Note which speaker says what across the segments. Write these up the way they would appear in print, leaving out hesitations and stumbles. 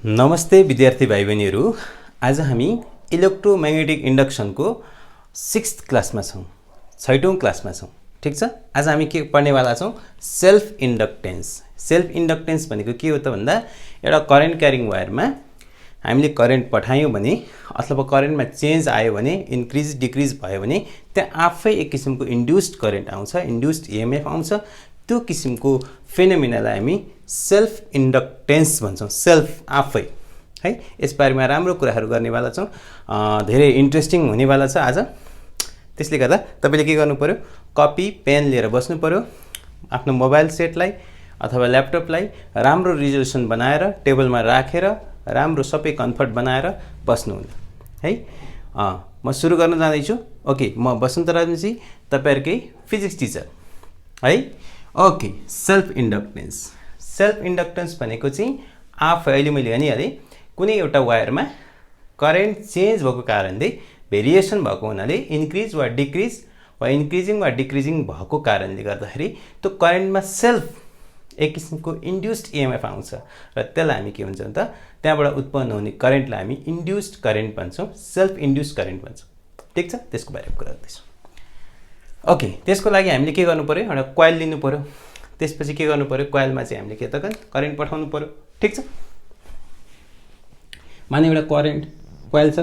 Speaker 1: नमस्ते विद्यार्थी भाइ बहिनीहरू। आज हामी इलेक्ट्रोम्याग्नेटिक इन्डक्सनको 6th क्लासमा छौँ, 6औं क्लासमा छौँ। ठीक छ, आज हामी के पढ्नेवाला छौँ? Self inductance. सेल्फ इन्डक्टेन्स भनेको के हो त भन्दा एउटा करेन्ट क्यारिङ वायरमा हामीले करेन्ट पठायौँ भने अथवा करेन्टमा चेन्ज आयो भने, इन्क्रिज डिक्रिज भयो भने त्यहाँ आफै एक किसिमको इन्ड्युस्ड करेन्ट आउँछ, इन्ड्युस्ड इएमएफ आउँछ। त्यो किसिमको फेनोमेनालाई हामी सेल्फ इन्डक्टेन्स भन्छौँ। सेल्फ आफै है। यस बारेमा राम्रो कुराहरू गर्नेवाला छौँ, धेरै इन्ट्रेस्टिङ हुनेवाला छ आज। त्यसले गर्दा तपाईँले के गर्नु पर्यो? कपी पेन लिएर बस्नु पर्यो। आफ्नो मोबाइल सेटलाई अथवा ल्यापटपलाई राम्रो रिजोल्युसन बनाएर टेबलमा राखेर राम्रो सबै कम्फर्ट बनाएर बस्नुहुन्न है। म सुरु गर्न जाँदैछु। ओके, म बसन्त राजजी, तपाईँहरूकै फिजिक्स टिचर है। Okay, self inductance. Self inductance भनेको चाहिँ आफै अहिले मैले भनिहालेँ, कुनै एउटा वायरमा करेन्ट चेन्ज भएको कारणले, भेरिएसन भएको हुनाले, इन्क्रिज वा डिक्रिज वा इन्क्रिजिङ वा डिक्रिजिङ भएको कारणले गर्दाखेरि त्यो करेन्टमा सेल्फ एक किसिमको इन्ड्युस्ड इएमएफ आउँछ र त्यसलाई हामी के भन्छौँ त? त्यहाँबाट उत्पन्न हुने करेन्टलाई हामी इन्ड्युस्ड करेन्ट भन्छौँ, सेल्फ इन्ड्युस्ड करेन्ट भन्छौँ। ठिक छ, त्यसको बारेमा कुरा गर्दैछौँ। ओके, त्यसको लागि हामीले के गर्नु पर्यो? एउटा कोइल लिनु पर्यो। त्यसपछि के गर्नु पर्यो? कोइलमा चाहिँ हामीले के त करेन्ट पठाउनु पर्यो। ठिक छ, माने एउटा करेन्ट कोइल छ,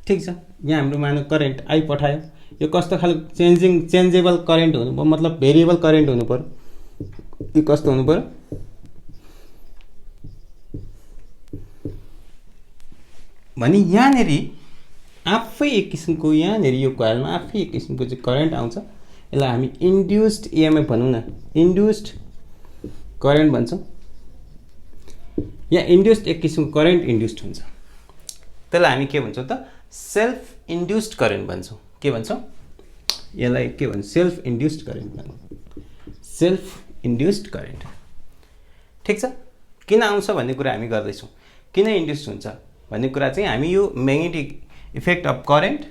Speaker 1: ठिक छ। यहाँ हाम्रो मानव करेन्ट आई पठायो। यो कस्तो खालको चेन्जेबल करेन्ट हुनु, मतलब भेरिएबल करेन्ट हुनु पर्यो। यो कस्तो हुनु पर्यो? भने यहाँनिर आफै एक किसिमको, यहाँनिर यो कोइलमा आफै एक किसिमको चाहिँ करेन्ट आउँछ। यसलाई हामी इन्ड्युस्ड इएमएफ भनौँ न, इन्ड्युस्ड करेन्ट भन्छौँ। यहाँ इन्ड्युस्ड एक किसिमको करेन्ट इन्ड्युस्ड हुन्छ, त्यसलाई हामी के भन्छौँ त? सेल्फ इन्ड्युस्ड करेन्ट भन्छौँ। के भन्छौँ यसलाई? के भन्छ? सेल्फ इन्ड्युस्ड करेन्ट भन्छौँ। Self induced current. ठिक छ। किन आउँछ भन्ने कुरा हामी गर्दैछौँ। किन इन्ड्युस्ड हुन्छ भन्ने कुरा चाहिँ हामी यो म्याग्नेटिक इफेक्ट अफ करेन्ट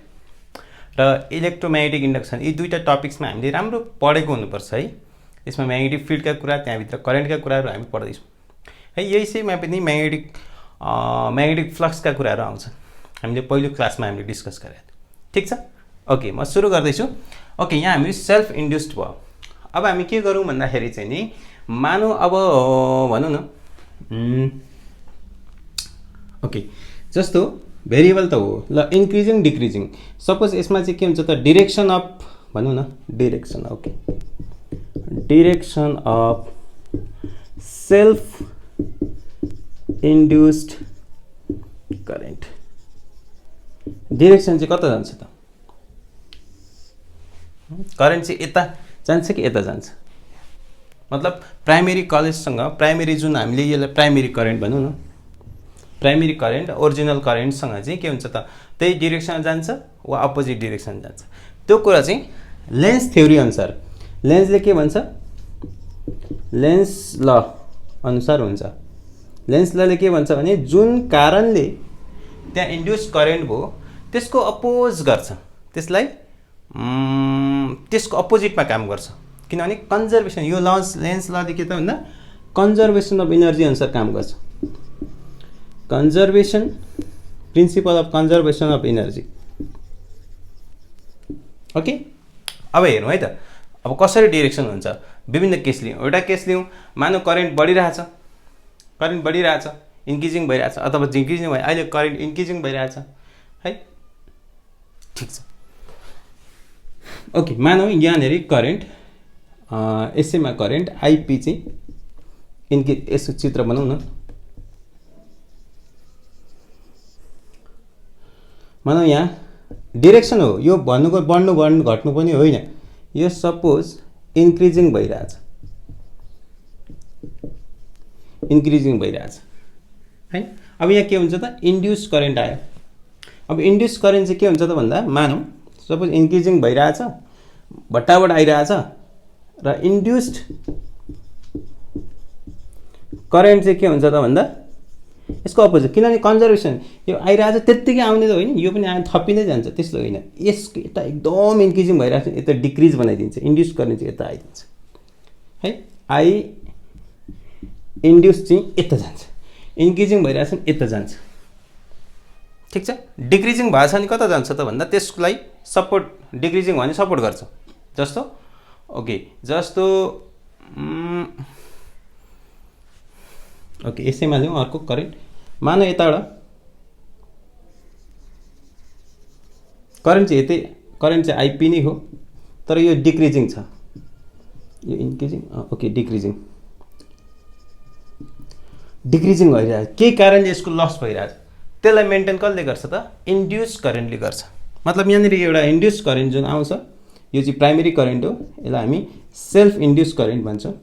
Speaker 1: र इलेक्ट्रोम्याग्नेटिक इन्डक्सन, यी दुईवटा टपिक्समा हामीले राम्रो पढेको हुनुपर्छ है। यसमा म्याग्नेटिक फिल्डका कुरा, त्यहाँभित्र करेन्टका कुराहरू हामी पढ्दैछौँ है। यसैमा पनि म्याग्नेटिक फ्लक्सका कुराहरू आउँछ, हामीले पहिलो क्लासमा हामीले डिस्कस गरेका थियौँ। ठिक छ। ओके, म सुरु गर्दैछु। ओके, यहाँ हामी सेल्फ इन्ड्युस्ड भयो। अब हामी के गरौँ भन्दाखेरि चाहिँ नि, मानौँ अब भनौँ न, ओके, जस्तो भेरिएबल त हो ल, इन्क्रिजिङ डिक्रिजिङ। सपोज यसमा चाहिँ के हुन्छ त? डिरेक्सन अफ भनौँ न, direction. Okay, direction of self induced current. Direction चाहिँ कता जान्छ त? करेन्ट चाहिँ यता जान्छ कि यता जान्छ? मतलब प्राइमेरी कलेजसँग, प्राइमेरी जुन हामीले यसलाई प्राइमेरी करेन्ट भनौँ न, प्राइमेरी करेन्ट ओरिजिनल करेन्टसँग चाहिँ के हुन्छ त? त्यही डिरेक्सनमा जान्छ वा अपोजिट डिरेक्सन जान्छ? त्यो कुरा चाहिँ लेन्स थ्योरी अनुसार, लेन्सले के भन्छ? लेन्स ल अनुसार हुन्छ। लेन्स लले के भन्छ भने, जुन कारणले त्यहाँ इन्ड्युस्ड करेन्ट भयो त्यसको अपोज गर्छ, त्यसलाई त्यसको अपोजिटमा काम गर्छ। किनभने कन्जर्भेसन, यो लेन्स लले के त भन्दा कन्जर्भेसन अफ इनर्जी अनुसार काम गर्छ। Conservation, principal of conservation of energy. Okay, अब हेरौँ है त, अब कसरी डिरेक्सन हुन्छ। विभिन्न केस लिउँ। एउटा केस लिउँ, मानव करेन्ट बढिरहेछ, करेन्ट बढिरहेछ, इन्क्रिजिङ भइरहेछ, अथवा डिक्रिजिङ भयो। अहिले करेन्ट इन्क्रिजिङ भइरहेछ है। ठिक छ। ओके, मानौ यहाँनिर करेन्ट, यसैमा करेन्ट आइपी चाहिँ यसको चित्र बनाउँ न। मानौ यहाँ डिरेक्सन हो, यो भन्नुको बढ्नु घट्नु पनि होइन। यो सपोज इन्क्रिजिङ भइरहेछ, इन्क्रिजिङ भइरहेछ है। अब यहाँ के हुन्छ त? इन्ड्युस्ड करेन्ट आयो। अब इन्ड्युस्ड करेन्ट चाहिँ के हुन्छ त भन्दा, मानौँ सपोज इन्क्रिजिङ भइरहेछ, भट्टाबाट आइरहेछ र इन्ड्युस्ड करेन्ट चाहिँ के हुन्छ त भन्दा यसको अपोजिट। किनभने कन्जर्भेसन, यो आइरहेछ त्यत्तिकै आउने त होइन, यो पनि आएर थपिँदै जान्छ, त्यस्तो होइन। यसको यता एकदम इन्क्रिजिङ भइरहेको छ, यता डिक्रिज बनाइदिन्छ, इन्ड्युस गर्ने चाहिँ यता आइदिन्छ है, आई इन्ड्युस चाहिँ यता जान्छ, इन्क्रिजिङ भइरहेछ नि यता जान्छ, ठिक छ। डिक्रिजिङ भएछ नि कता जान्छ त भन्दा त्यसलाई सपोर्ट, डिक्रिजिङ भयो भने सपोर्ट गर्छ। जस्तो ओके, जस्तो ओके यसैमा लिउँ अर्को करेन्ट, मानौ यताबाट करेन्ट चाहिँ यतै, करेन्ट चाहिँ आइपी नै हो, तर यो डिक्रिजिङ छ, यो इन्क्रिजिङ ओके डिक्रिजिङ, डिक्रिजिङ भइरहेछ, केही कारणले यसको लस भइरहेछ, त्यसलाई मेन्टेन कसले गर्छ त? इन्ड्युस करेन्टले गर्छ। मतलब यहाँनिर एउटा इन्ड्युस करेन्ट जुन आउँछ यो चाहिँ प्राइमेरी करेन्ट हो, यसलाई हामी सेल्फ इन्ड्युस करेन्ट भन्छौँ।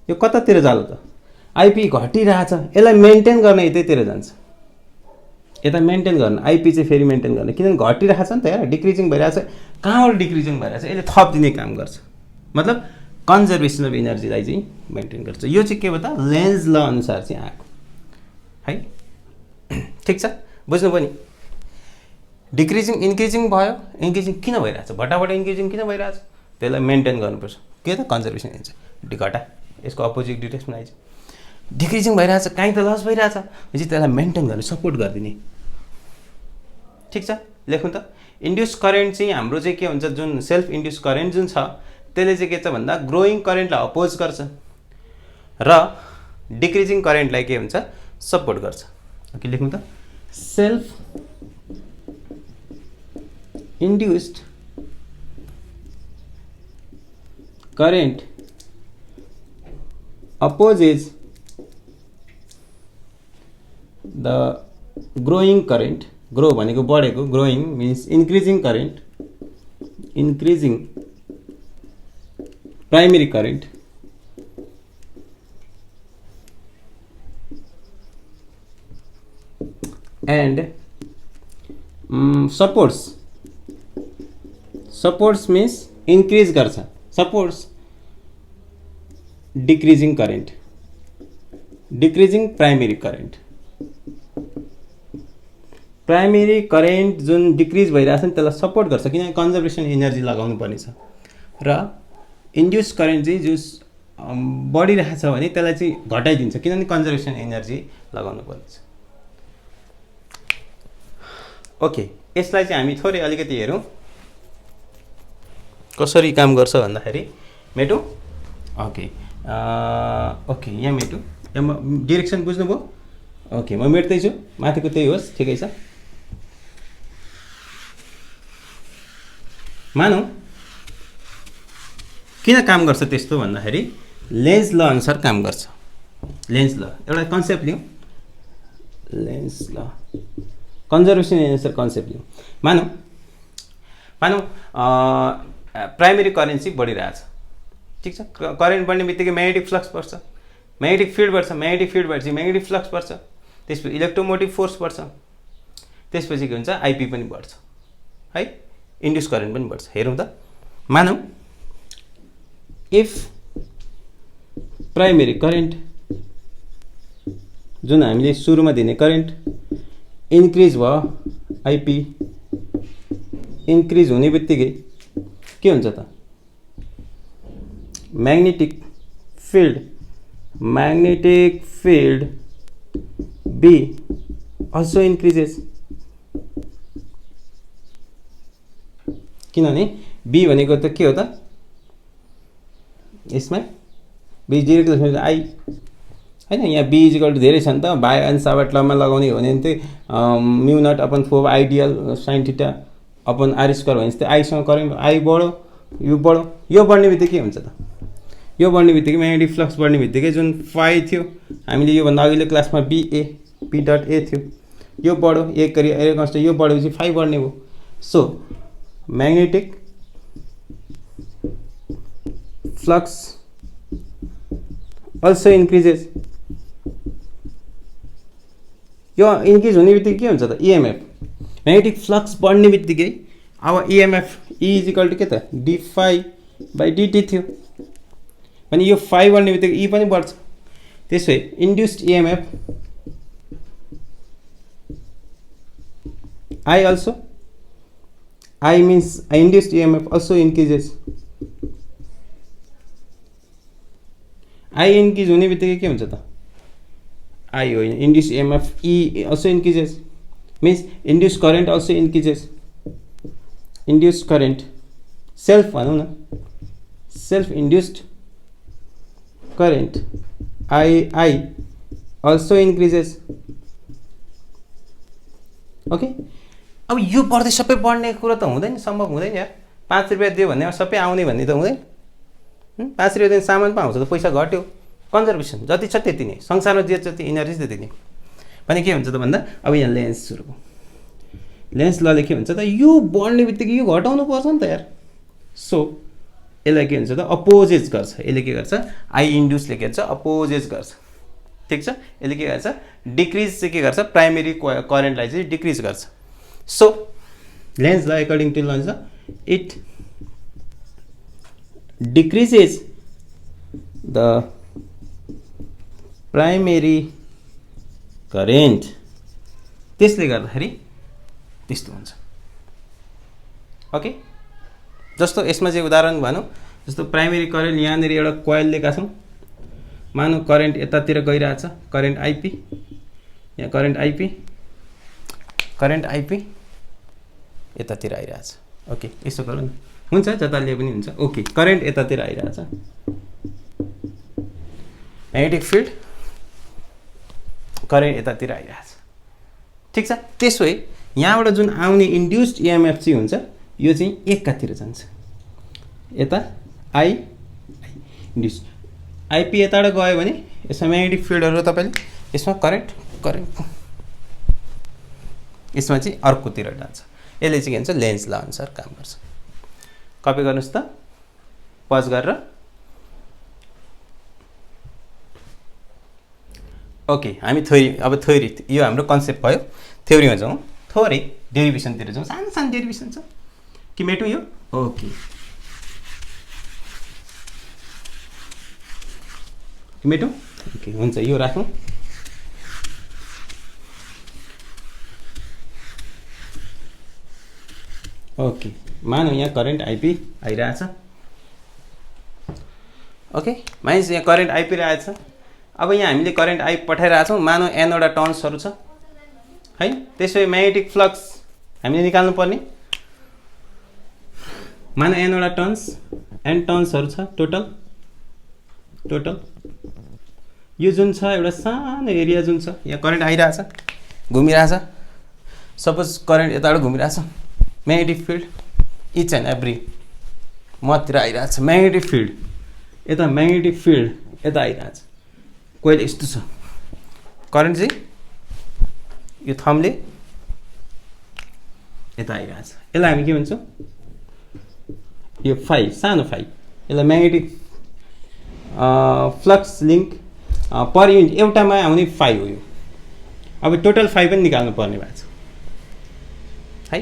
Speaker 1: यो कतातिर जाला त? आइपी घटिरहेछ, यसलाई मेन्टेन गर्न यतैतिर जान्छ, यता मेन्टेन गर्न, आइपी चाहिँ फेरि मेन्टेन गर्न, किनभने घटिरहेछ नि त यार, डिक्रिजिङ भइरहेछ, कहाँबाट डिक्रिजिङ भइरहेछ, यसले थप दिने काम गर्छ, मतलब कन्जर्भेसन अफ इनर्जीलाई चाहिँ मेन्टेन गर्छ। यो चाहिँ के हो त? लेन्ज ल अनुसार चाहिँ आएको है, ठिक छ, बुझ्नु पनि। डिक्रिजिङ इन्क्रिजिङ भयो, इन्क्रिजिङ किन भइरहेछ, भटाभट इन्क्रिजिङ किन भइरहेछ, त्यसलाई मेन्टेन गर्नुपर्छ, के त? कन्जर्भेसन हुन्छ, घटा, यसको अपोजिट डिरेक्सनमा आइज। डिक्रिजिङ भइरहेछ, काहीँ त लस भइरहेछ, चाहिँ त्यसलाई मेन्टेन गर्ने, सपोर्ट गरिदिने, ठिक छ। लेख्नु त, इन्ड्युस करेन्ट चाहिँ हाम्रो चाहिँ के हुन्छ, जुन सेल्फ इन्ड्युस करेन्ट जुन छ त्यसले चाहिँ के छ भन्दा ग्रोइङ करेन्टलाई अपोज गर्छ र डिक्रिजिङ करेन्टलाई के हुन्छ, सपोर्ट गर्छ। ओके लेख्नु त, self induced current opposes the growing current, grow भनेको बढेको, growing means increasing current, increasing primary current and supports means increase गर्छ, supports decreasing current, decreasing primary current, primary current जुन डिक्रिज भइरहेछ नि त्यसलाई सपोर्ट गर्छ, किनभने कन्जर्भेसन एनर्जी लगाउनु पर्ने छ, र इन्ड्युस करेन्ट चाहिँ जुन बढिरहेछ भने त्यसलाई चाहिँ घटाइदिन्छ, किनभने कन्जर्भेसन एनर्जी लगाउनु पर्ने छ। ओके, यसलाई चाहिँ हामी थोरै अलिकति हेरौँ कसरी काम गर्छ भन्दाखेरि, मेटो ओके ओके यहाँ मेटो, यहाँ डिरेक्सन बुझ्नुभयो? ओके म मेट्दैछु, माथिको त्यही होस्, ठिकै छ। मानौ किन काम गर्छ त्यस्तो भन्दाखेरि लेन्ज ल अनुसार काम गर्छ। लेन्ज ल एउटा कन्सेप्ट लिउँ, लेन्ज ल कन्जर्भेसन अनुसार कन्सेप्ट लिउँ। मानौ प्राइमेरी करेन्ट चाहिँ बढिरहेछ, ठिक छ, करेन्ट बढ्ने बित्तिकै म्याग्नेटिक फ्लक्स बढ्छ, म्याग्नेटिक फिल्ड बढ्छ, म्याग्नेटिक फिल्ड बढ्छ, म्याग्नेटिक फ्लक्स बढ्छ, त्यसपछि इलेक्ट्रोमोटिभ फोर्स बढ्छ, त्यसपछि के हुन्छ, आइपी पनि बढ्छ है, इन्ड्युस करेन्ट पनि बढ्छ। हेरौँ त, मानौ इफ प्राइमेरी करेन्ट जुन हामीले सुरुमा दिने करेन्ट इन्क्रिज भयो, आइपी इन्क्रिज हुने बित्तिकै के हुन्छ त, magnetic field B also increases, किनभने B भनेको त के हो त, यसमा B डिरेक्ट आई हैन, यहाँ B इक्वल टु धेरै छ नि त, बाई अन्साबाट लम्मा लगाउने हो भने चाहिँ mu naught upon 4 ideal sine theta upon R square भने चाहिँ आईसँग करेन्ट आई बढ्यो, यो बढ्यो, यो बढ्ने बित्तिकै के हुन्छ त, यो बढ्ने बित्तिकै म्याग्नेटिक फ्लक्स बढ्ने बित्तिकै जुन फाइ थियो हामीले योभन्दा अघिल्लो क्लासमा पी डट ए थियो, यो बढ्यो, एक गरी एरिया कन्स्टेन्ट, यो बढेपछि फाइ बढ्ने भयो। So magnetic flux also increases, यो इन्क्रिज हुने बित्तिकै के हुन्छ त, इएमएफ, म्याग्नेटिक फ्लक्स बढ्ने बित्तिकै अब EMF E is equal to K त, डी फाइ बाई डिटी थियो भने यो फाइ बढ्ने बित्तिकै ई पनि बढ्छ, त्यसै induced EMF I also I means induced EMF also increases. I increase हुने बित्तिकै के हुन्छ त? I हो induced EMF. E also increases. Means induced current also increases. Induced current. Self भनौँ न. Self induced current. I also increases. Okay अब यो पढ्दै सबै पढ्ने कुरा त हुँदैन, सम्भव हुँदैन यार। 5 रुपैयाँ दियो भने सबै आउने भन्ने त हुँदैन। 5 रुपैयाँ दिने सामान पो आउँछ त, पैसा घट्यो। कन्जर्भेसन जति छ त्यति नै, संसारमा जे जति इनर्जी त्यति नै। भने के हुन्छ त भन्दा अब यहाँ लेन्स सुरु भयो। लेन्स लले के हुन्छ त, यो बढ्ने बित्तिकै यो घटाउनु पर्छ नि त यार। सो यसलाई के हुन्छ त अपोजेज गर्छ। यसले के गर्छ, आई इन्ड्युसले के गर्छ अपोजेज गर्छ। ठीक छ, यसले के गर्छ डिक्रिज चाहिँ के गर्छ, प्राइमेरी करेन्टलाई चाहिँ डिक्रिज गर्छ। सो लेन्सलाई according to Lenz it decreases the primary current. त्यसले गर्दाखेरि त्यस्तो हुन्छ। ओके, जस्तो यसमा चाहिँ उदाहरण भनौँ, जस्तो प्राइमेरी करेन्ट यहाँनिर एउटा कोइल लिएका छौँ। मानौँ करेन्ट यतातिर गइरहेछ, करेन्ट आइपी, यहाँ करेन्ट आइपी, करेन्ट आइपी यतातिर आइरहेछ। ओके, यसो गरौँ न, हुन्छ जताले पनि हुन्छ। ओके, करेन्ट यतातिर आइरहेछ, म्याग्नेटिक फिल्ड करेन्ट यतातिर आइरहेछ। ठिक छ, त्यसो है यहाँबाट जुन आउने इन्ड्युस्ड इएमएफ चाहिँ हुन्छ, यो चाहिँ एकातिर जान्छ। यता आई इन्ड्युस्ड आइपी यताबाट गयो भने यसमा म्याग्नेटिक फिल्डहरू तपाईँले यसमा करेन्ट यसमा चाहिँ अर्कोतिर जान्छ। यसले चाहिँ के भन्छ लेन्स ल अनुसार काम गर्छ। कपी गर्नुहोस् त, पज गरेर। ओके, हामी थ्योरी यो हाम्रो कन्सेप्ट भयो। थ्योरीमा जाउँ, थोरै डेरिभेसनतिर जाउँ। सानो सानो डेरिभेसन छ कि मेटौँ यो। ओके, मेटौँ। ओके, हुन्छ, यो राखौँ। ओके, मानौँ यहाँ करेन्ट आइपी आइरहेछ। ओके, मानिस यहाँ करेन्ट आइपी रहेछ। अब यहाँ हामीले करेन्ट आइपी पठाइरहेछौँ। मानौँ एनवटा टर्न्सहरू छ है, त्यसो भए म्याग्नेटिक फ्लक्स हामीले निकाल्नु पर्ने। मानौँ एनवटा टर्न्स, एन टर्न्सहरू छ टोटल यो जुन छ एउटा सानो एरिया जुन छ, यहाँ करेन्ट आइरहेछ, घुमिरहेछ। सपोज करेन्ट यताबाट घुमिरहेछ, magnetic field each and every मतिर आइरहेछ। म्याग्नेटिक फिल्ड यता, म्याग्नेटिक फिल्ड यता आइरहेछ। कोइल यस्तो छ, करेन्ट चाहिँ यो थम्बले यता आइरहेछ। यसलाई हामी के भन्छौँ, यो फाइ, सानो फाइ, यसलाई magnetic flux link per unit एउटामा आउने फाइ हो यो। अब टोटल फाइ पनि निकाल्नु पर्ने भएको छ है।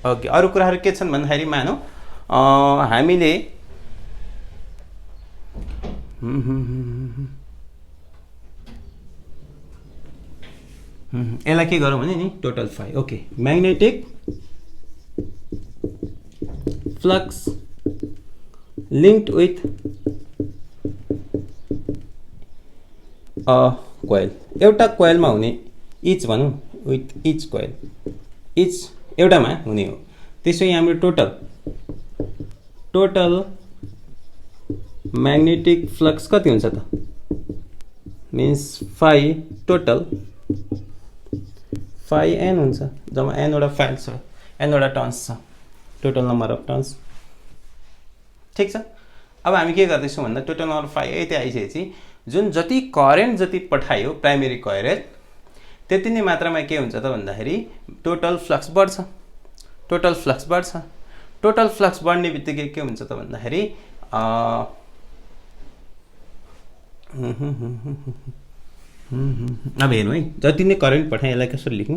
Speaker 1: ओके, अरू कुराहरू के छन् भन्दाखेरि मानौँ हामीले यसलाई के गरौँ भने नि total phi. Okay, magnetic flux linked with coil. एउटा कोइलमा हुने इच भनौँ, विथ इच कोइल, इच एउटामा हुने हो। त्यसो हाम्रो टोटल म्याग्नेटिक फ्लक्स कति हुन्छ त, means phi total phi N हुन्छ। जम्मा एनवटा फाइल छ, एनवटा टर्न्स छ, टोटल नम्बर अफ टर्न्स। ठिक छ, अब हामी के गर्दैछौँ भन्दा टोटल नम्बर फाइ यति आइसकेपछि जुन जति करेन्ट जति पठायो प्राइमेरी कोइल, त्यति नै मात्रामा के हुन्छ त भन्दाखेरि टोटल फ्लक्स बढ्छ। टोटल फ्लक्स बढ्छ। टोटल फ्लक्स बढ्ने बित्तिकै के हुन्छ त भन्दाखेरि अब हेर्नु है, जति नै करेन्ट पठाएँ यसलाई कसरी लेख्नु।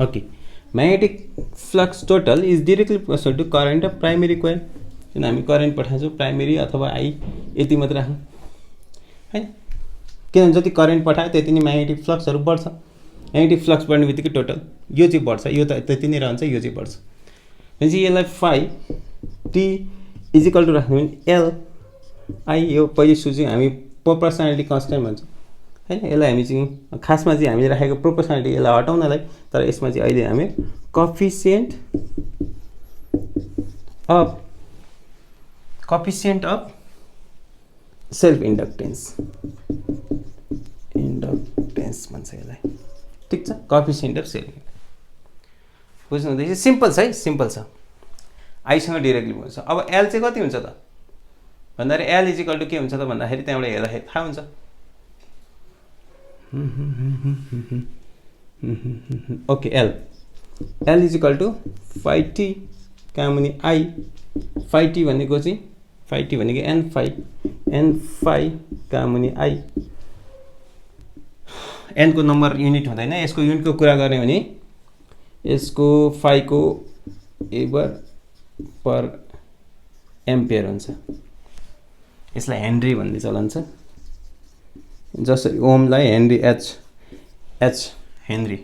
Speaker 1: Okay, magnetic flux total is directly proportional to current of primary coil. जुन हामी करेन्ट पठाउँछौँ प्राइमेरी अथवा आई यति मात्र राख्नु होइन, किनभने जति करेन्ट पठायो त्यति नै म्याग्नेटिक फ्लक्सहरू बढ्छ। नेगेटिभ फ्लक्स बढ्ने बित्तिकै टोटल यो चाहिँ बढ्छ, यो त त्यति नै रहन्छ, यो चाहिँ बढ्छ। भनेपछि यसलाई फाइ टी इज इक्वल टु राख्ने भने एल आई, यो पहिले सुझ्यौँ हामी प्रोपोर्सनालिटी कन्स्टेन्ट भन्छौँ हैन। यसलाई हामी चाहिँ खासमा चाहिँ हामीले राखेको प्रोपोर्सनालिटी, यसलाई हटाउनलाई, तर यसमा चाहिँ अहिले हामी कोफिसिएन्ट अफ सेल्फ इन्डक्टेन्स भन्छ यसलाई, ठिक छ। कोफिसिएन्ट अफ सेल्फ, बुझ्नु हुँदैछ? सिम्पल छ है, सिम्पल छ, आईसँग डिरेक्टली बुझ्छ। अब एल चाहिँ कति हुन्छ त भन्दाखेरि एल इज इक्वल टु के हुन्छ त भन्दाखेरि त्यहाँबाट हेर्दाखेरि थाहा हुन्छ। Okay, L is equal to phi T कहाँ मुनि आई, फाइ टी भनेको चाहिँ फाइ टी भनेको एन फाइ कहाँ मुनि आई। एनको नम्बर युनिट हुँदैन, यसको युनिटको कुरा गर्ने भने यसको फाइको एबर पर एम्पियर हुन्छ, यसलाई हेनरी भन्ने चलन छ। जसरी ओमलाई हेनरी एच हेनरी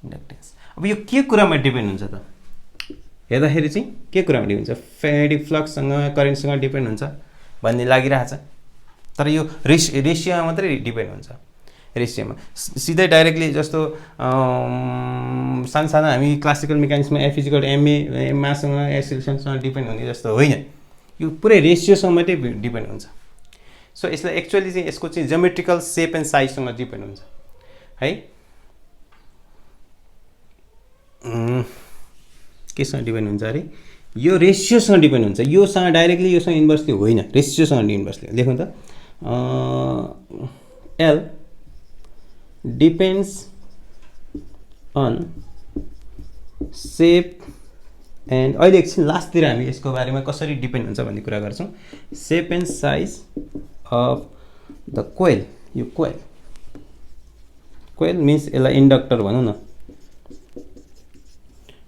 Speaker 1: इन्डक्टेन्स। अब यो के कुरामा डिपेन्ड हुन्छ त हेर्दाखेरि चाहिँ के कुरामा डिपेन्ड हुन्छ? म्याग्नेटिक फ्लक्ससँग करेन्टसँग डिपेन्ड हुन्छ भन्ने लागिरहेछ, तर यो रेसियोमा मात्रै डिपेन्ड हुन्छ। रेसियोमा सिधै डाइरेक्टली जस्तो सानो हामी क्लासिकल मेकानिक्समा F is equal to M A माससँग एक्सिलरेसनसँग डिपेन्ड हुने जस्तो होइन, यो पुरै रेसियोसँग मात्रै डिपेन्ड हुन्छ। सो यसलाई एक्चुअली चाहिँ यसको चाहिँ ज्योमेट्रिकल सेप एन्ड साइजसँग डिपेन्ड हुन्छ है। केसँग डिपेन्ड हुन्छ अरे? यो रेसियोसँग डिपेन्ड हुन्छ, योसँग डाइरेक्टली योसँग इन्भर्सली होइन, रेसियोसँग इन्भर्सली। लेखौँ त, L depends on shape and, अहिले एकछिन लास्टतिर हामी यसको बारेमा कसरी डिपेन्ड हुन्छ भन्ने कुरा गर्छौँ। सेप एन्ड साइज अफ द कोइल, यो कोइल मिन्स यसलाई इन्डक्टर भनौँ न,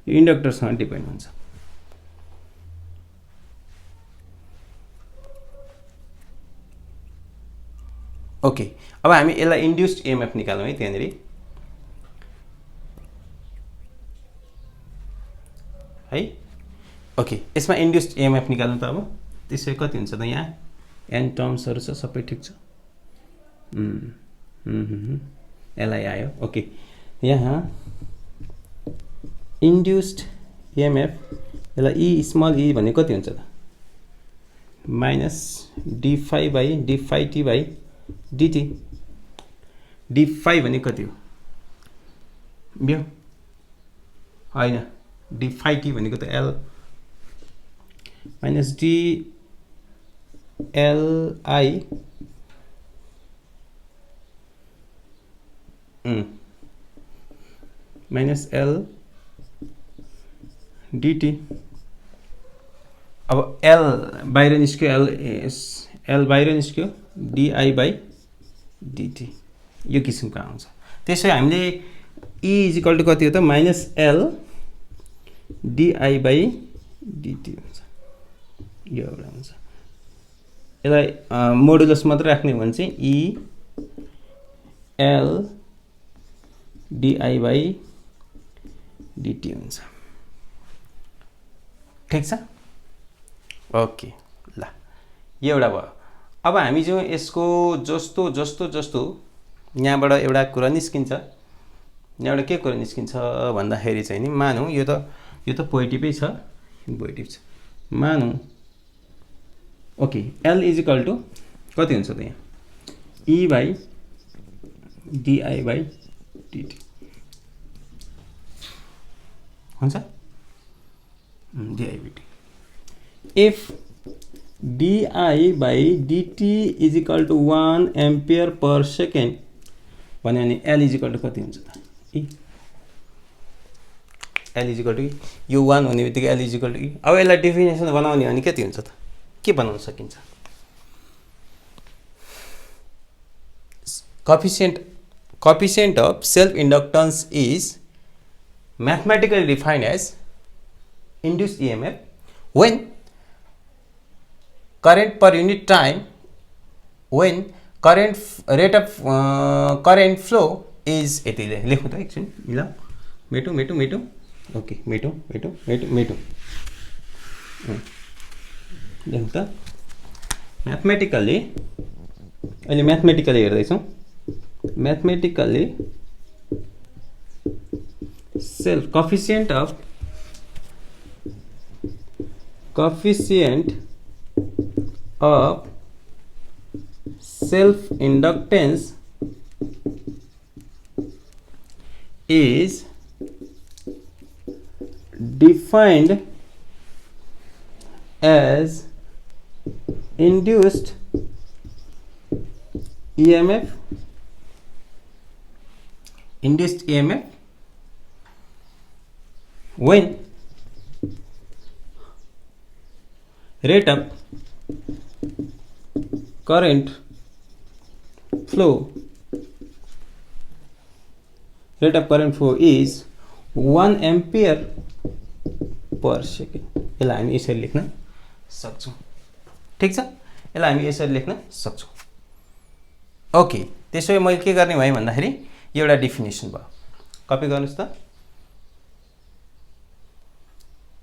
Speaker 1: यो इन्डक्टरसँग डिपेन्ड हुन्छ। ओके, अब हामी यसलाई इन्ड्युस्ड इएमएफ निकालौँ है त्यहाँनिर। है ओके, यसमा इन्ड्युस्ड इएमएफ निकाल्नु त अब त्यसै कति हुन्छ त? यहाँ एन टर्म्सहरू छ, सबै ठिक छ। यसलाई आयो। ओके, यहाँ इन्ड्युस्ड इएमएफ, यसलाई ई स्मल ई भन्ने कति हुन्छ त? Minus D phi by D phi T by DT. D phi भने कति हो? बियो होइन, डी फाइ टी भनेको त L minus D LI minus L DT. अब एल बाहिर निस्क्यो, एल बाहिर निस्क्यो, डिआई बाई डिटी, यो किसिमको आउँछ। त्यसै हामीले ई इज इक्वल टु कति हो त? Minus L DI by DT हुन्छ, यो एउटा हुन्छ। यसलाई मोडुलस मात्रै राख्ने हो भने चाहिँ E L DI by DT हुन्छ, ठिक छ। ओके, ल यो एउटा भयो। अब हामी चाहिँ यसको जस्तो जस्तो जस्तो यहाँबाट एउटा कुरा निस्किन्छ, यहाँबाट के कुरा निस्किन्छ भन्दाखेरि चाहिँ नि, मानौँ यो त पोजिटिभै छ, पोजिटिभ छ, मानौँ। Okay, L is equal to कति हुन्छ त? यहाँ E by DI by DT हुन्छ, DI by DT. If DI by DT is equal to 1 ampere per second भन्यो भने एल इज इक्वल टु कति हुन्छ त? E L is equal to यो 1 हुने बित्तिकै L is equal to E. अब यसलाई डेफिनेसन बनाउने भने कति हुन्छ त? के बनाउन सकिन्छ? coefficient of self inductance is mathematically defined as induced EMF when current per unit time, when current rate of current flow is यतिले लेखौँ त एकछिन ल मेटो मेटो मेटो ओके मेटो मेटो मेटो मेटो लेखौँ त म्याथमेटिकल्ली अहिले म्याथमेटिकल्ली हेर्दैछौँ mathematically self coefficient of self inductance is defined as induced EMF when rate of current flow is 1 ampere per second। यसलाई हामी यसरी लेख्न सक्छौं। ठीक छ, यसलाई हामी यसरी लेख्न सक्छौं। ओके, त्यसोभए मैले के गर्ने भए भन्दाखेरि यो एउटा डेफिनेसन भयो। कपी गर्नुस् त।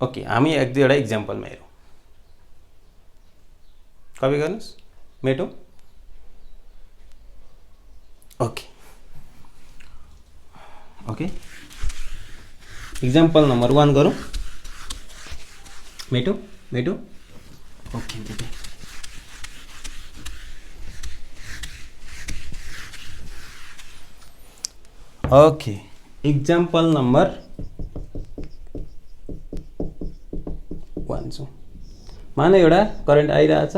Speaker 1: ओके, हामी एक दुईवटा एक्जाम्पलमा हेरौँ। कपी गर्नुस् मेटो। ओके ओके, एक्जाम्पल नम्बर 1 गरौँ। मेटो मेटो ओके मेटो। ओके, एक्जाम्पल नम्बर 1 छ। मानौ एउटा करेन्ट आइरहेछ,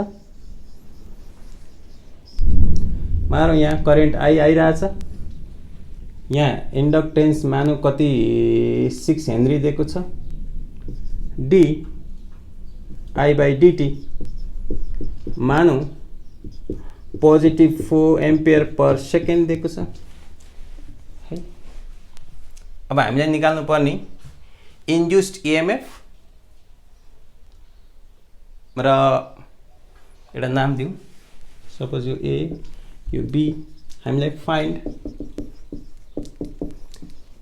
Speaker 1: मानौ यहाँ करेन्ट आइरहेछ, यहाँ इन्डक्टेन्स मानौ कति 6 हेनरी दिएको छ, डी आई बाई डिटी मानौ पोजिटिभ 4 एम्पियर पर सेकेन्ड दिएको छ है। अब हामीलाई निकाल्नु पर्ने इन्ड्युस्ड इएमएफ र एउटा नाम दिउँ, सपोज यो ए यो बी। हामीलाई find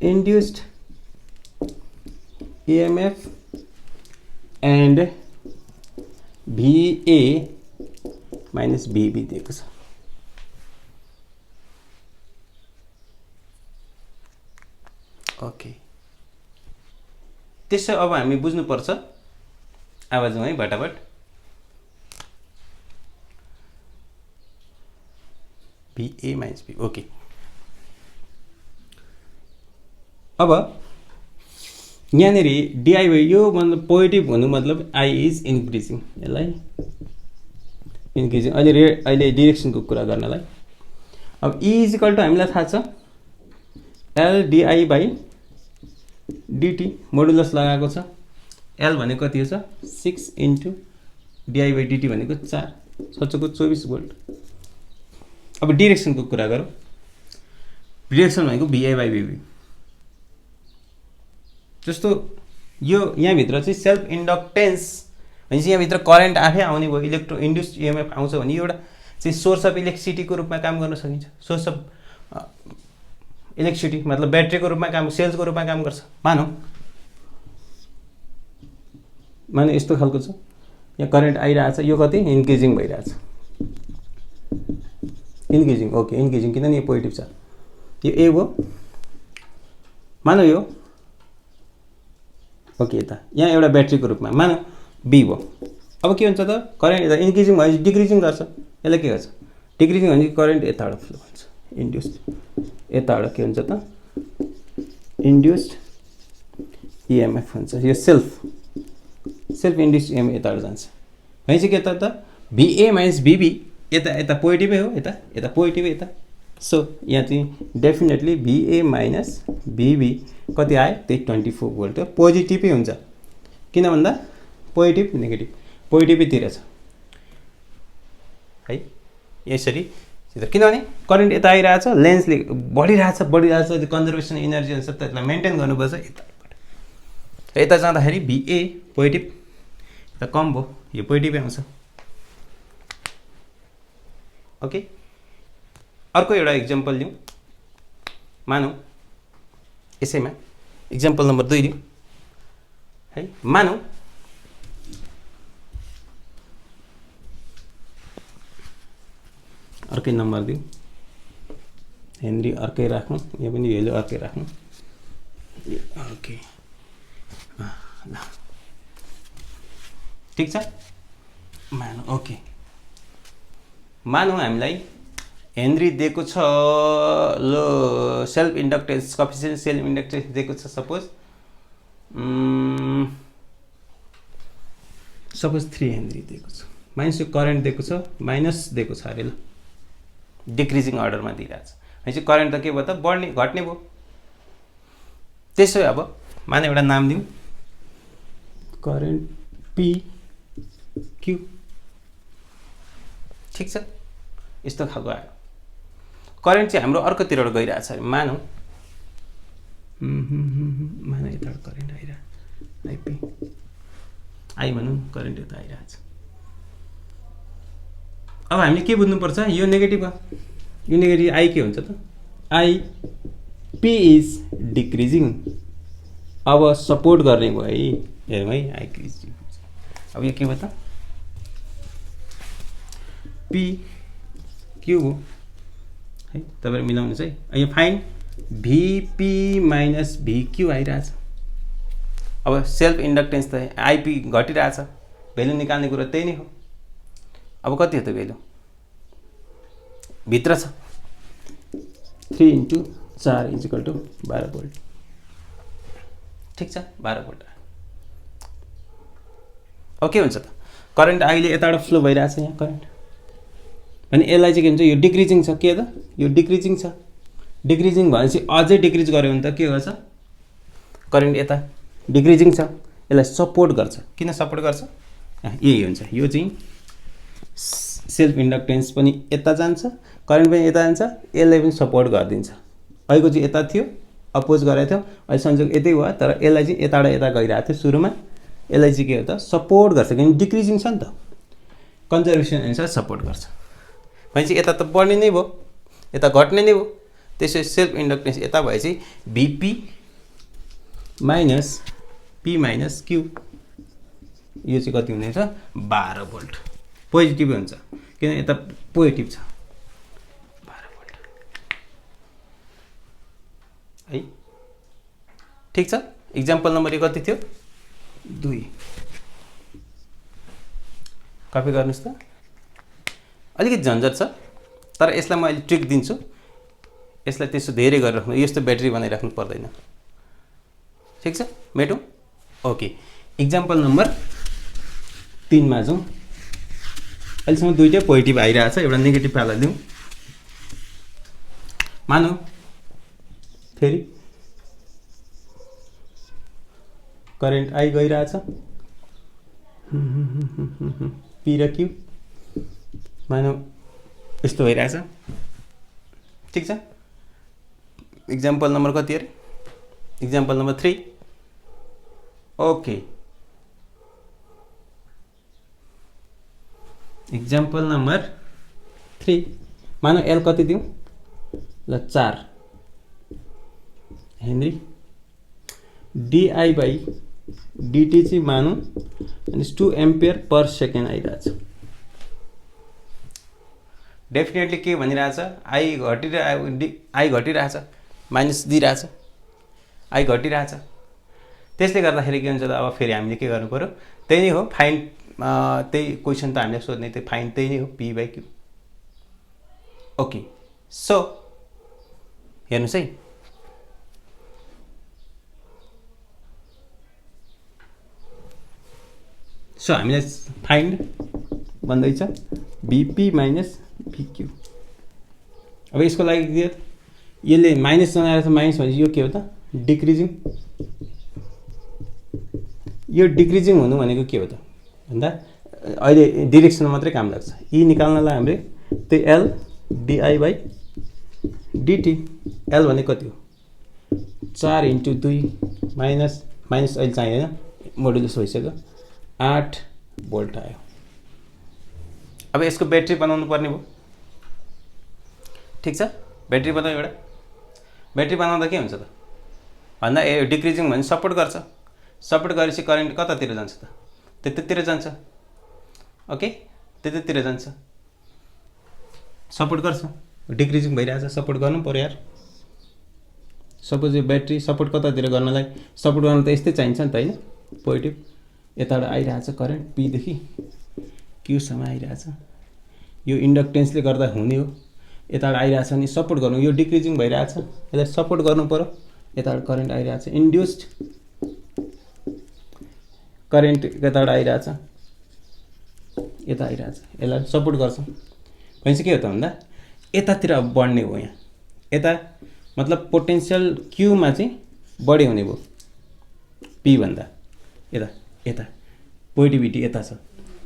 Speaker 1: induced EMF and VA minus VB दिएको छ। ओके, त्यसो अब हामी बुझ्नुपर्छ आवाज है बटाबट। VA minus VB। ओके, अब यहाँनिर डिआई बाई यो मतलब पोजिटिभ हुनु मतलब आई इज इन्क्रिजिङ, यसलाई इन्क्रिजिङ। अहिले डिरेक्सनको कुरा गर्नलाई अब ई इज इक्वल टु हामीलाई थाहा छ L DI by DT modulus लगाएको छ। एल भनेको कति छ 6 इन्टु डिआई बाई डिटी भनेको 4 सचोको 24 भोल्ट। अब डिरेक्सनको कुरा गरौँ, डिरेक्सन भनेको भिए बाई भिबी। जस्तो यो यहाँभित्र चाहिँ सेल्फ इन्डक्टेन्स भनेपछि यहाँभित्र करेन्ट आफै आउने भयो, इलेक्ट्रो इन्ड्युस्ड इएमएफ आउँछ भने एउटा चाहिँ सोर्स अफ इलेक्ट्रिसिटीको रूपमा काम गर्न सकिन्छ। सोर्स अफ इलेक्ट्रिसिटी मतलब ब्याट्रीको रूपमा काम, सेल्सको रूपमा काम गर्छ। मानौ यस्तो खालको छ, यहाँ करेन्ट आइरहेछ, यो कति इन्क्रिजिङ भइरहेछ, इन्क्रिजिङ। ओके, इन्क्रिजिङ किनभने यो पोजिटिभ छ, यो ए हो। मानौ यो ओके, यता यहाँ एउटा ब्याट्रीको रूपमा मानौ बी हो। अब के हुन्छ त करेन्ट यता इन्क्रिजिङ भएपछि डिक्रिजिङ गर्छ, यसले के गर्छ डिक्रिजिङ भनेपछि करेन्ट यताबाट फ्लो हुन्छ, इन्ड्युस्ड यताबाट के हुन्छ त इन्ड्युस्ड इएमएफ हुन्छ। यो सेल्फ इन्ड्युस्ड इएमएफ यताबाट जान्छ भनेपछि के त भिए माइनस भिबी यता पोजिटिभै हो, यता पोजिटिभै यता। सो यहाँ चाहिँ डेफिनेटली भिए माइनस भिबी कति आयो त्यही 24 भोल्ट हो, पोजिटिभै हुन्छ। किन भन्दा पोजिटिभ नेगेटिभ पोजिटिभैतिर छ है, यसरी किनभने करेन्ट यता आइरहेछ, लेन्सले बढिरहेछ, कन्जर्भेसन इनर्जी हुन्छ, त्यसलाई मेन्टेन गर्नुपर्छ यताबाट। यता जाँदाखेरि भिए पोजिटिभ, यता कम भयो, यो पोजिटिभै आउँछ। ओके, अर्को एउटा इक्जाम्पल लिउँ। मानौँ यसैमा इक्जाम्पल नम्बर 2 दिउँ है। मानौँ अर्कै नम्बर दिउँ, हेनरी अर्कै राखौँ, यहाँ पनि भेल्यु अर्कै राखौँ, ओके ल ठिक छ। मानौँ ओके, मानौँ हामीलाई हेनरी दिएको छ, लो self inductance coefficient self inductance दिएको छ सपोज 3 हेनरी दिएको छ, माइनस यो करेन्ट दिएको छ, माइनस दिएको छ अरे ल, डिक्रिजिङ अर्डरमा दिइरहेछ भनेपछि करेन्ट त के भयो त बढ्ने घट्ने भयो। त्यसो अब माने एउटा नाम दिउँ, करेन्ट पी क्यू, ठिक छ। यस्तो खालको आयो, करेन्ट चाहिँ हाम्रो अर्कोतिरबाट गइरहेछ अरे मानौँ, मानौँ यताबाट करेन्ट आइरहेछ आइपी, आई भनौँ करेन्ट यता आइरहेछ। अब हामीले के बुझ्नुपर्छ, यो नेगेटिभ हो, यो नेगेटिभ आई के हुन्छ त, आई पी इज डिक्रिजिङ। अब सपोर्ट गर्ने भयो है, हेरौँ है आई क्रिजिङ। अब यो के भयो त पी क्यू हो है, तपाईहरु मिलाउनुस् है। यो फाइन भिपी माइनस भिक्यू आइरहेछ। अब सेल्फ इन्डक्टेन्स त आइपी घटिरहेछ, भेल्यु निकाल्ने कुरा त्यही नै हो। अब कति हो त भेल्यु भित्र छ, 3 × 4 = 12 भोल्ट, ठिक छ 12 भोल्ट। अब के हुन्छ त, करेन्ट अहिले यताबाट फ्लो भइरहेछ, यहाँ करेन्ट अनि यसलाई चाहिँ के हुन्छ, यो डिक्रिजिङ छ, के त यो डिक्रिजिङ छ। डिक्रिजिङ भनेपछि अझै डिक्रिज गर्यो भने त के गर्छ, करेन्ट यता डिक्रिजिङ छ, यसलाई सपोर्ट गर्छ। किन सपोर्ट गर्छ, यही हुन्छ, यो चाहिँ सेल्फ इन्डक्टेन्स पनि यता जान्छ, करेन्ट पनि यता जान्छ, यसलाई पनि सपोर्ट गरिदिन्छ। अहिलेको चाहिँ यता थियो, अपोज गरेको थियो, अहिले संयोग यतै भयो, तर यसलाई चाहिँ यताबाट यता गइरहेको थियो सुरुमा, यसलाई चाहिँ के हो त सपोर्ट गर्छ, किनकि डिक्रिजिङ छ नि त, कन्जर्भेसन अनुसार सपोर्ट गर्छ। भनेपछि यता त बढ्ने नै भयो, यता घट्ने नै भयो। त्यसै सेल्फ इन्डक्टेन्स यता भएपछि VP minus P minus Q, यो चाहिँ कति हुनेछ 12 भोल्ट, पोजिटिभ हुन्छ किन यता पोजिटिभ छ 12 भोल्ट है। ठिक छ, इक्जाम्पल नम्बर कति थियो 2, कपी गर्नुस् त। अलिकति झन्झट छ, तर यसलाई म अहिले ट्रिक दिन्छु, यसलाई त्यसो धेरै गरेर राख्नु, यस्तो ब्याट्री बनाइराख्नु पर्दैन, ठिक छ मेटौँ। ओके, इक्जाम्पल नम्बर 3 मा जाउँ। अहिलेसम्म दुईटै पोजिटिभ आइरहेछ, एउटा नेगेटिभ वाला लिउँ। मानौँ फेरि करेन्ट आई गइरहेछ, पी र क्यू, मानौँ यस्तो भइरहेछ, ठिक छ। इक्जाम्पल नम्बर कति अरे, example number 3। Okay, example number 3 मानौँ एल कति दिउँ ल 4 हेनरी, डिआई बाई डिटी चाहिँ मानौँ अनि 2 एम्पियर पर सेकेन्ड आइरहेछ। डेफिनेटली के भनिरहेछ, आई घटिरहेछ, माइनस दिइरहेछ, आई घटिरहेछ। त्यसले गर्दाखेरि के हुन्छ त, अब फेरि हामीले के गर्नु पर्यो, त्यही नै हो फाइन, त्यही क्वेसन त हामीले सोध्ने त्यही फाइन त्यही नै हो, P by Q. Okay, so हेर्नुहोस् है, सो हामीलाई फाइन्ड भन्दैछ भिपी माइनस भिक्यू। अब यसको लागि दियो यसले माइनस जनाएर माइनस भनेपछि यो के हो त डिक्रिजिङ। यो डिक्रिजिङ हुनु भनेको के हो त भन्दा अहिले डिरेक्सन मात्रै काम लाग्छ। ई निकाल्नलाई हामीले त्यही L DI by DT, L भनेको कति हो 4 × 2 माइनस माइनस अहिले चाहिँदैन, मोडुलस भइसक्यो, 8 भोल्ट आयो। अब यसको ब्याट्री बनाउनु पर्ने भयो, ठिक छ, ब्याट्री बनाऊ एउटा। ब्याट्री बनाउँदा के हुन्छ त भन्दा डिक्रिजिङ भने सपोर्ट गर्छ, सपोर्ट गरेपछि करेन्ट कतातिर जान्छ त, त्यतातिर जान्छ। ओके, त्यतातिर जान्छ, सपोर्ट गर्छ, डिक्रिजिङ भइरहेछ, सपोर्ट गर्नु पर्यो यार। सपोज यो ब्याट्री सपोर्ट कतातिर गर्नलाई, सपोर्ट गर्न त यस्तै चाहिन्छ नि त होइन, पोजिटिभ यताबाट आइरहेछ करेन्ट पीदेखि क्यूसम्म आइरहेछ, यो इन्डक्टेन्सले गर्दा हुने हो, यताबाट आइरहेछ नि सपोर्ट गर्नु, यो डिक्रिजिङ भइरहेछ, यसलाई सपोर्ट गर्नु पर्यो, यताबाट करेन्ट आइरहेछ, इन्ड्युस्ड करेन्ट यताबाट आइरहेछ, यता आइरहेछ, यसलाई सपोर्ट गर्छ भनेपछि के हो त भन्दा यतातिर अब बढ्ने हो, यहाँ यता मतलब पोटेन्सियल क्यूमा चाहिँ बढी हुने भयो पी भन्दा, यता यता पोजिटिभिटी यता छ,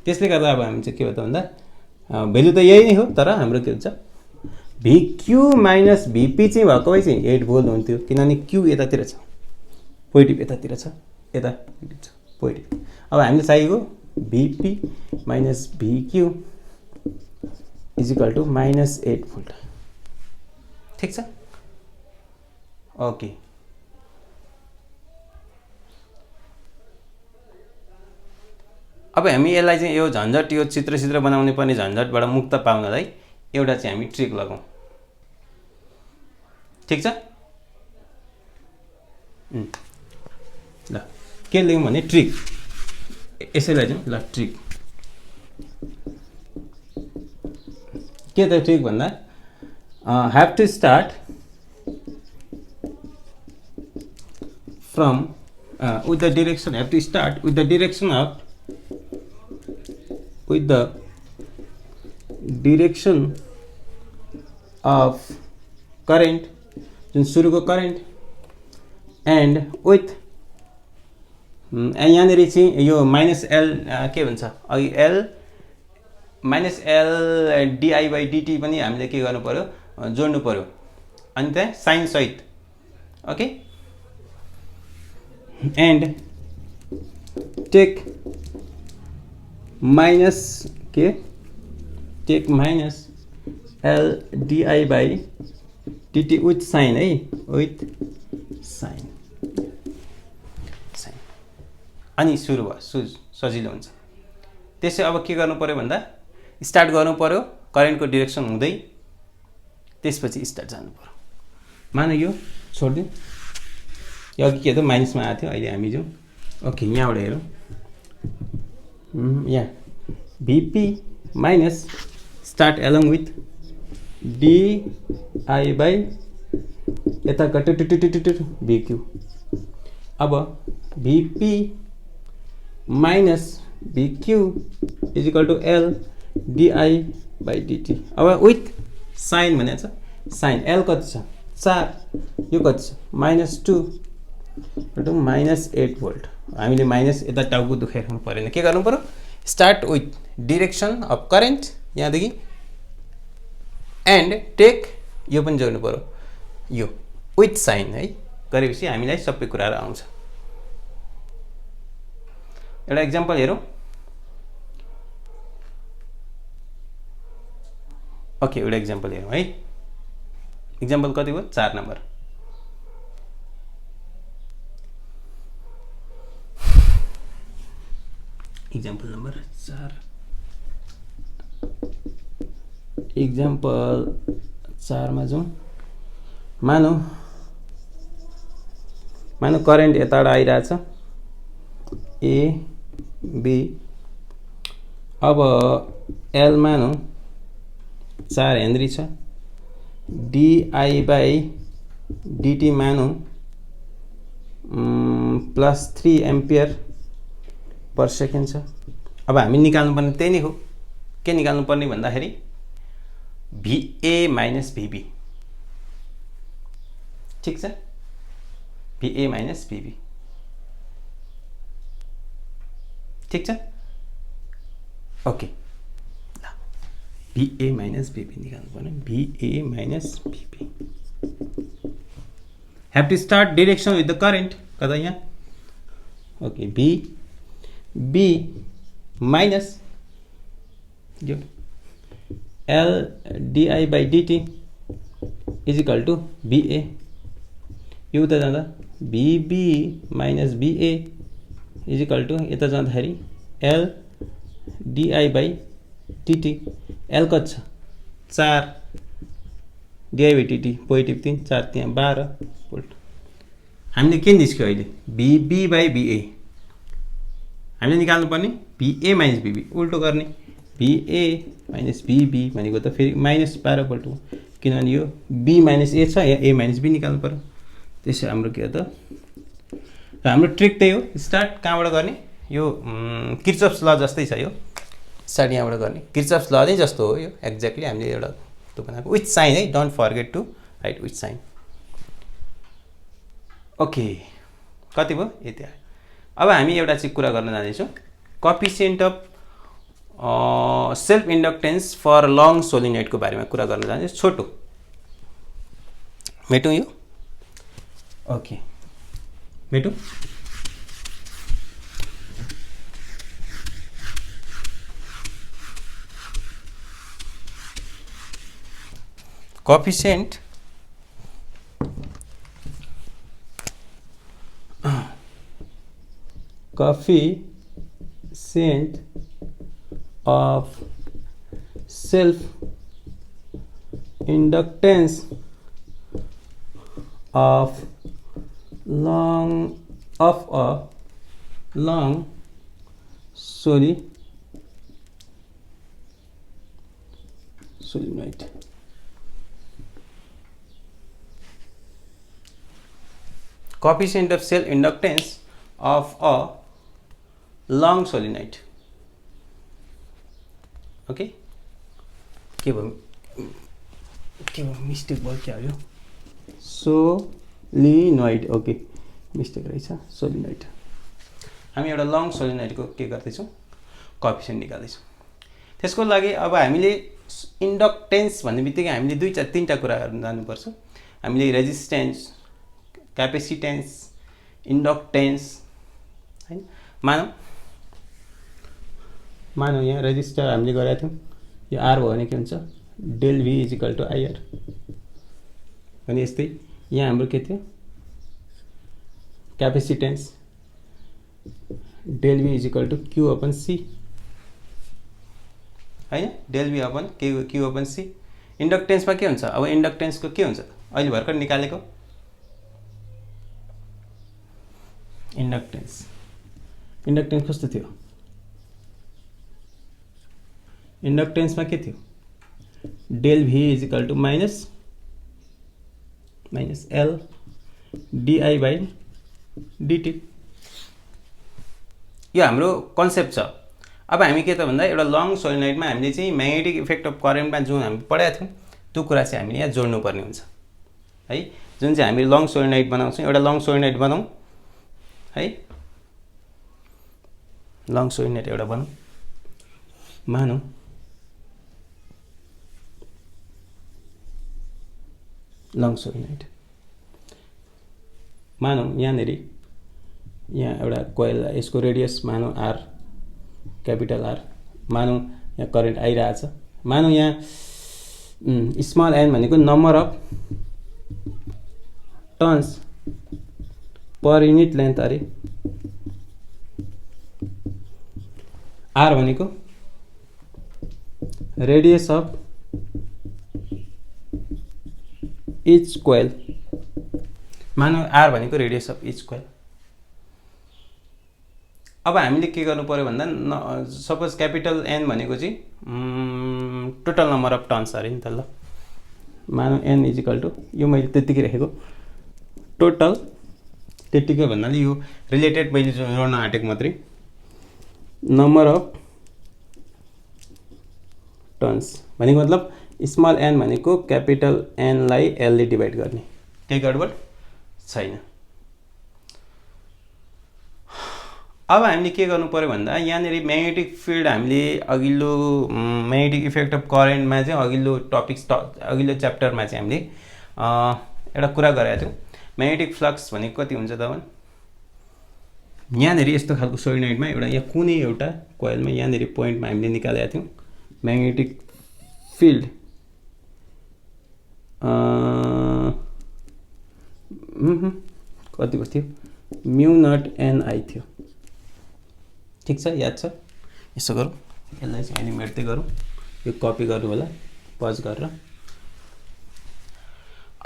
Speaker 1: त्यसले गर्दा अब हामी चाहिँ के हो त भन्दा भेल्यु त यही नै हो, तर हाम्रो के हुन्छ भिक्यू माइनस भिपी चाहिँ भएको भए चाहिँ 8 भोल्ट हुन्थ्यो, किनभने क्यू यतातिर छ, पोजिटिभ यतातिर छ, यता छ पोजिटिभ। अब हामीलाई चाहिएको VP minus VQ is equal two -8 volt, ठिक छ। ओके, अब हामी यसलाई चाहिँ यो झन्झट, यो चित्र बनाउने पर्ने झन्झटबाट मुक्त पाउनलाई एउटा चाहिँ हामी ट्रिक लगाउँ, ठिक छ। ल के लेख्यौँ भने ट्रिक, यसैलाई चाहिँ ल ट्रिक के त ट्रिक भन्दा have to start from with the direction, have to start with the direction of current, जुन सुरुको करेन्ट एन्ड विथ यहाँनिर चाहिँ यो -L के भन्छ अघि L -L di/dt पनि हामीले के गर्नु पर्यो, जोड्नु पर्यो, अनि त्यहाँ साइन सहित। Okay, and take minus K take minus L di/dt with sign है, विथ साइन अनि सुरु भयो, सजिलो हुन्छ। त्यसै अब के गर्नु पर्यो भन्दा स्टार्ट गर्नु पर्यो करेन्टको डिरेक्सन हुँदै, त्यसपछि स्टार्ट जानु पर्यो। मान यो छोडिदिउँ, यो अघि के त माइनसमा आएको थियो, अहिले हामी जाउँ। ओके, यहाँबाट हेरौँ, यहाँ VP minus start along with di/, यता भिक्यू। अब VP minus VQ is equal to L di/dt। अब विथ साइन भनेको छ, साइन L कति छ 4, यो कति छ -2 -8 भोल्ट। हामीले माइनस यता टाउको दुखाइराख्नु परेन, के गर्नु पर्यो, start with direction of current यहाँदेखि एन्ड टेक, यो पनि जोड्नु पर्यो, यो विथ साइन है, गरेपछि हामीलाई सबै कुराहरू आउँछ। एउटा एक्जाम्पल हेरौँ। ओके, एउटा एक्जाम्पल हेरौँ है। एक्जाम्पल कति भयो, 4 नम्बर। एक्जाम्पल नम्बर 4, एक्जाम्पल 4 मा जाउँ। मानौ करेन्ट यताबाट आइरहेछ ए बी, अब L मानौ 4 हेनरी छ, di/dt मानौ +3 एम्पियर पर सेकेन्ड छ। अब हामी निकाल्नुपर्ने त्यही नै हो, के निकाल्नुपर्ने भन्दाखेरि VA माइनस VB, ठिक छ, VA माइनस VB, ठिक छ। ओके, VA माइनस VB निकाल्नु पर्ने, VA minus VB। Have to start direction with the current, कता यहाँ। ओके, B माइनस यो L di/dt is equal to VA यो उता जाँदा VB minus VA is equal to यता जाँदाखेरि L DI by DT. L कति छ 4 डिआई बाई डिटी पोजिटिभ 3 4 त्यहाँ 12 भोल्ट। हामीले के निस्क्यो अहिले भिबी बाई भिए हामीले निकाल्नु पर्ने भिए माइनस भिबी उल्टो गर्ने भिए माइनस भिबी भनेको त फेरि माइनस 12 भोल्ट हो किनभने यो बी माइनस ए छ यहाँ ए माइनस बी निकाल्नु पर्यो। त्यसो हाम्रो के हो त हाम्रो ट्रिक त्यही हो। स्टार्ट कहाँबाट गर्ने यो किर्चफ्स ल जस्तै छ यो स्टार्ट यहाँबाट गर्ने किर्चफ्स ल नै जस्तो हो यो एक्ज्याक्टली हामीले एउटा त्यो बनाएको विथ साइन है don't forget to write with sign. Okay कति भयो यति आयो। अब हामी एउटा चाहिँ कुरा गर्न जाँदैछौँ coefficient of self inductance for long सोलिनोइडको बारेमा कुरा गर्न जाँदैछौँ। छोटो मेटौँ यो ओके मेटौँ। Coefficient of self inductance of a long solenoid. Coefficient of self inductance of a long solenoid. Okay के भयो मिस्टेक भयो क्या हो सोलिनोइड ओके मिस्टेक रहेछ सोलिनोइड। हामी एउटा लङ सोलिनोइडको के गर्दैछौँ कोएफिसिएन्ट निकाल्दैछौँ। त्यसको लागि अब हामीले इन्डक्टेन्स भन्ने बित्तिकै हामीले 3टा कुरा गर्न जानुपर्छ। हामीले रेजिस्टेन्स क्यापेसिटेन्स इन्डक्टेन्स हैन। मानौ यहाँ रेजिस्टर हामीले गरेका थियौँ यो आर भयो भने के हुन्छ del V is equal to IR भने यस्तै यहाँ हाम्रो के थियो capacitance del V is equal to Q upon C हैन del V upon Q upon C. इन्डक्टेन्समा के हुन्छ अब इन्डक्टेन्सको के हुन्छ अहिले भर्खर निकालेको इन्डक्टेन्स कस्तो थियो इन्डक्टेन्समा के थियो del V is equal to minus L DI by DT. यो हाम्रो कन्सेप्ट छ। अब हामी के त भन्दा एउटा लङ सोलिनोइडमा हामीले चाहिँ म्याग्नेटिक इफेक्ट अफ करेन्टमा जुन हामी पढाएको थियौँ त्यो कुरा चाहिँ हामीले यहाँ जोड्नु पर्ने हुन्छ है। जुन चाहिँ हामी लङ सोलिनोइड बनाउँछौँ एउटा लङ सोलिनोइड बनाऊँ है लङ सोलिनोइड एउटा बनाऊँ मानौँ लङ सोलिनोइड मानौँ यहाँ एउटा कोइल यसको रेडियस मानौँ आर क्यापिटल आर मानौँ यहाँ करेन्ट आइरहेछ मानौँ यहाँ स्मल एन भनेको number of turns per unit length अरे आर भनेको रेडियस अफ इच कोइल मानौँ आर भनेको रेडियस अफ इच कोइल। अब हामीले के गर्नु पर्यो भन्दा सपोज क्यापिटल एन भनेको चाहिँ टोटल नम्बर अफ टर्न्स अरे नि त ल मानौँ एन इज इक्वल टु यो मैले त्यतिकै राखेको टोटल त्यतिकै भन्नाले यो रिलेटेड मैले जोड्न आँटेको मात्रै नम्बर अफ टर्न्स भनेको मतलब स्मल एन भनेको क्यापिटल एनलाई एलले डिभाइड गर्ने केही गडबड छैन। अब हामीले के गर्नु पर्यो भन्दा यहाँनिर म्याग्नेटिक फिल्ड हामीले अघिल्लो म्याग्नेटिक इफेक्ट अफ करेन्टमा चाहिँ अघिल्लो च्याप्टरमा चाहिँ हामीले एउटा कुरा गरेका थियौँ म्याग्नेटिक फ्लक्स भनेको कति हुन्छ त भने यहाँनिर यस्तो खालको सोलिनोइडमा एउटा यहाँ कुनै एउटा कोइलमा यहाँनिर पोइन्टमा हामीले निकालेका थियौँ म्याग्नेटिक फिल्ड कति थियो म्यू नट एनआई थियो ठीक छ याद छ यसो गरौँ यसलाई चाहिँ एनिमेट चाहिँ गरौँ यो कपी गर्नु होला पज गरेर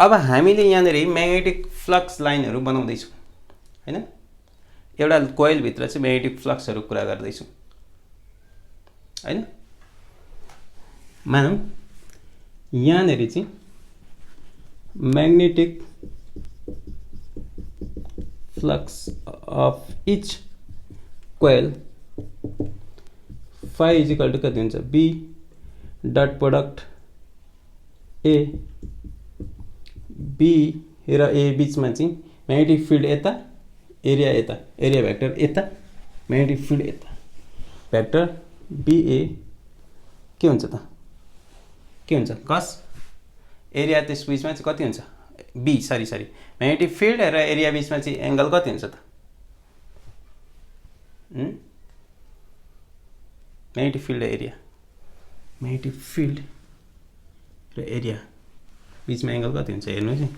Speaker 1: अब हामीले यहाँनिर म्याग्नेटिक फ्लक्स लाइनहरू बनाउँदैछौँ हैन एउटा कोइल भित्र चाहिँ म्याग्नेटिक फ्लक्सहरू कुरा गर्दैछौँ हैन मानौँ यहाँनिर चाहिँ magnetic flux of each coil phi is equal to कति हुन्छ b dot product a b र a बीचमा चाहिँ म्याग्नेटिक फिल्ड यता एरिया भेक्टर यता म्याग्नेटिक फिल्ड यता भेक्टर ba के हुन्छ त के हुन्छ cos एरिया त्यस बीचमा चाहिँ कति हुन्छ बी सरी म्याग्नेटिक फिल्ड र एरिया बीचमा चाहिँ एंगल कति हुन्छ त म्याग्नेटिक फिल्ड र एरिया म्याग्नेटिक फिल्ड र एरिया बीचमा एंगल कति हुन्छ हेर्नु है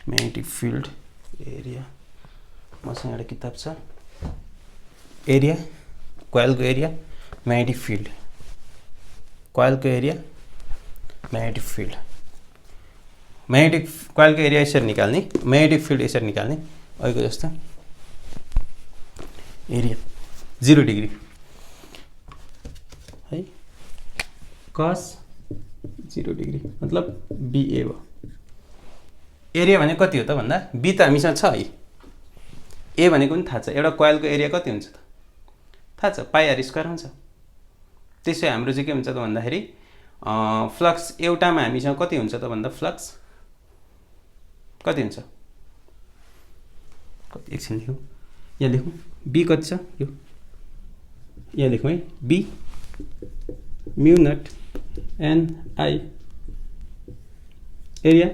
Speaker 1: म्याग्नेटिक फिल्ड एरिया मसँग एउटा किताब छ एरिया कोइलको एरिया म्याग्नेटिक फिल्ड कोइलको एरिया म्याग्नेटिक फिल्ड म्याग्नेटिक कोइलको एरिया यसरी निकाल्ने म्याग्नेटिक फिल्ड यसरी निकाल्ने अहिलेको जस्तो एरिया 0 डिग्री है cos 0 डिग्री मतलब BA हो एरिया भने कति हो त भन्दा B त हामीसँग छ है A भनेको पनि थाहा छ एउटा कोइलको एरिया कति हुन्छ त थाहा छ पाई आर स्क्वायर हुन्छ त्यसै हाम्रो चाहिँ के हुन्छ त भन्दाखेरि फ्लक्स एउटामा हामीसँग कति हुन्छ त भन्दा फ्लक्स कति हुन्छ कति एकछिन लेखौँ यहाँ लेखौँ B कति छ यो यहाँ लेखौँ है B mu naught N I area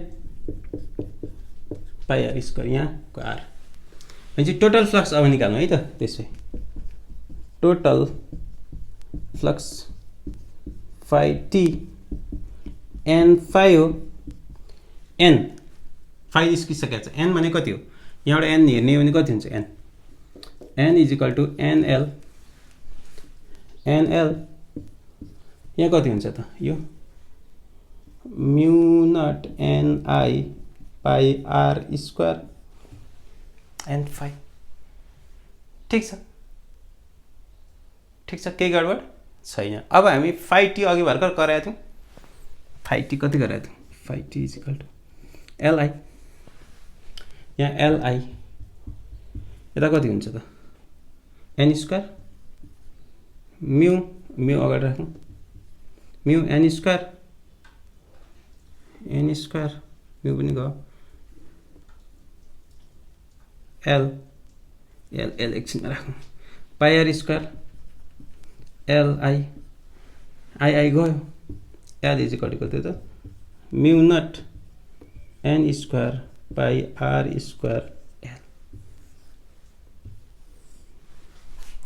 Speaker 1: pi R square यहाँको आर भनेपछि टोटल फ्लक्स अब निकाल्नु है त त्यसै total flux phi T N phi हो एन फाई निस्किसकेको छ एन भने कति हो यहाँबाट एन हेर्ने हो भने कति हुन्छ N N is equal to NL NL यहाँ कति हुन्छ त यो mu naught NI pi R square N phi ठिक छ केही गडबड छैन अब हामी फाई टी अघि भर्खर गराएको थियौँ फाई टी कति गराएको थियौँ phi T is equal to LI यहाँ एलआई यता कति हुन्छ त एन स्क्वायर म्यू अगाडि राखौँ म्यू एन स्क्वायर म्यू पनि गयो एल एकछिनमा राखौँ pi R square LI I गयो एल इज इक्वल टु कति त mu naught N square pi R square L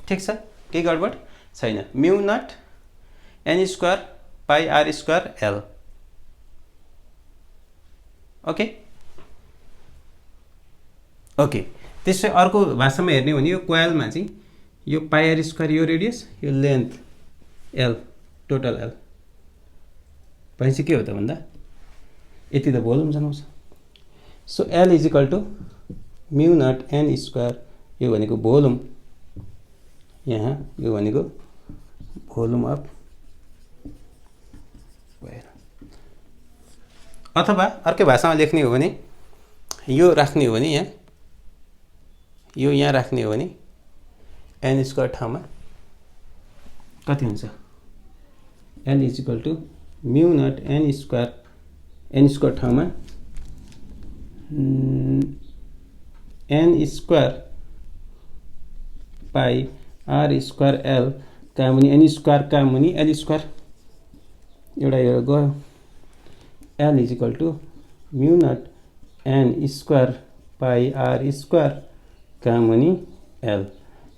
Speaker 1: ठिक छ केही गडबड छैन mu naught N square pi R square L okay त्यसै अर्को भाषामा हेर्ने हो भने यो कोइलमा चाहिँ यो पाई आर स्क्वायर यो रेडियस यो लेन्थ एल टोटल एल भनेपछि के हो त भन्दा यति त भोल्युम जनाउँछ so L is equal to mu naught N square यो भनेको भोल्युम यहाँ यो भनेको भोल्युम अफ कोइल अथवा अर्कै भाषामा लेख्ने हो भने यो राख्ने हो भने यहाँ राख्ने हो भने एन स्क्वायर ठाउँमा कति हुन्छ L is equal to mu naught N square ठाउँमा N square pi R square L कहाँ मुनि एन स्क्वायर कहाँ मुनि एल स्क्वायर एउटा यो गयो L is equal to mu naught N square pi R square कहाँ मुनि एल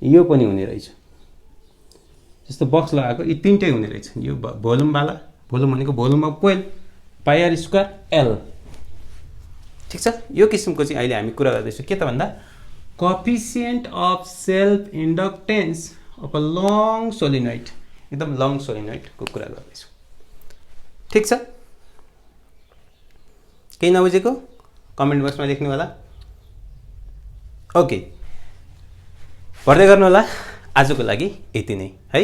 Speaker 1: यो पनि हुने रहेछ जस्तो बक्स लगाएको यी तीनटै हुने रहेछ यो भोल्युम भनेको volume of coil pi R square L ठिक छ। यो किसिमको चाहिँ अहिले हामी कुरा गर्दैछौँ के त भन्दा coefficient of self inductance of a long solenoid, एकदम लङ सोलिनोइडको कुरा गर्दैछौँ। ठिक छ, केही नबुझेको कमेन्ट बक्समा लेख्नु होला। ओके, भर्दै गर्नु होला। आजको लागि यति नै है।